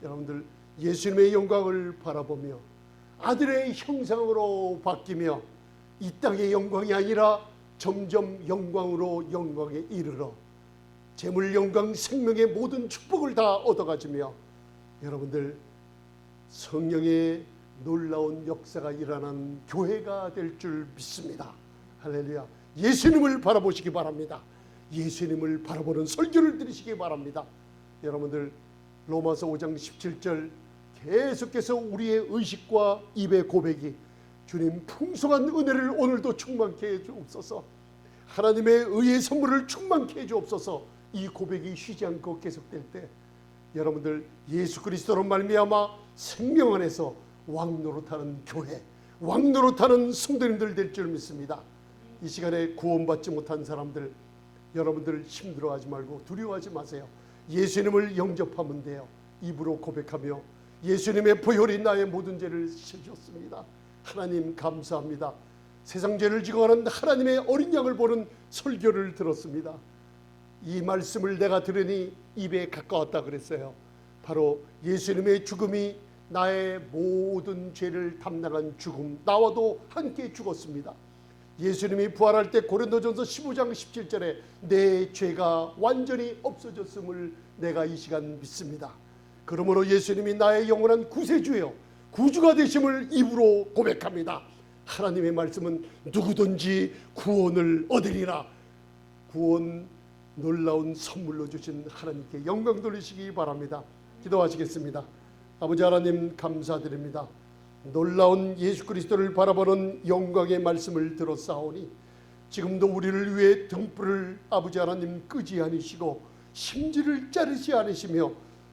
여러분들 예수님의 영광을 바라보며 아들의 형상으로 바뀌며 이 땅의 영광이 아니라 점점 영광으로 영광에 이르러 재물, 영광, 생명의 모든 축복을 다 얻어가지며 여러분들 성령의 놀라운 역사가 일어난 교회가 될 줄 믿습니다. 할렐루야. 예수님을 바라보시기 바랍니다. 예수님을 바라보는 설교를 들으시기 바랍니다. 여러분들 로마서 5장 17절 계속해서 우리의 의식과 입의 고백이 주님 풍성한 은혜를 오늘도 충만케 해 주옵소서, 하나님의 의의 선물을 충만케 해 주옵소서, 이 고백이 쉬지 않고 계속될 때 여러분들 예수 그리스도로 말미암아 생명 안에서 왕노릇하는 교회, 왕노릇하는 성도님들 될 줄 믿습니다. 이 시간에 구원받지 못한 사람들, 여러분들 힘들어하지 말고 두려워하지 마세요. 예수님을 영접하면 돼요. 입으로 고백하며 예수님의 보혈이 나의 모든 죄를 씻어주셨습니다. 하나님 감사합니다. 세상 죄를 지고 가는 하나님의 어린 양을 보는 설교를 들었습니다. 이 말씀을 내가 들으니 입에 가까웠다 그랬어요. 바로 예수님의 죽음이 나의 모든 죄를 담당한 죽음, 나와도 함께 죽었습니다. 예수님이 부활할 때 고린도전서 15장 17절에 내 죄가 완전히 없어졌음을 내가 이 시간 믿습니다. 그러므로 예수님이 나의 영원한 구세주요 구주가 되심을 입으로 고백합니다. 하나님의 말씀은 누구든지 구원을 얻으리라. 구원 놀라운 선물로 주신 하나님께 영광 돌리시기 바랍니다. 기도하시겠습니다. 아버지 하나님 감사드립니다. 놀라운 예수 그리스도를 바라보는 영광의 말씀을 들었사오니 지금도 우리를 위해 등불을 아버지 하나님 끄지 않으시고 심지를 자르지 않으시며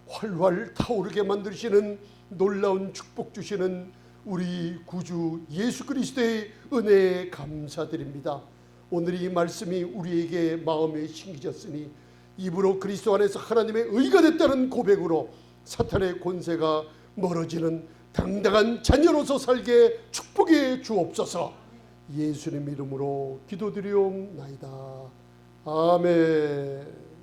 활활 타오르게 만드시는 놀라운 축복 주시는 우리 구주 예수 그리스도의 은혜에 감사드립니다. 오늘 이 말씀이 우리에게 마음에 심겨졌으니 입으로 그리스도 안에서 하나님의 의가 됐다는 고백으로 사탄의 권세가 멀어지는 당당한 자녀로서 살게 축복해 주옵소서. 예수님 이름으로 기도드리옵나이다. 아멘.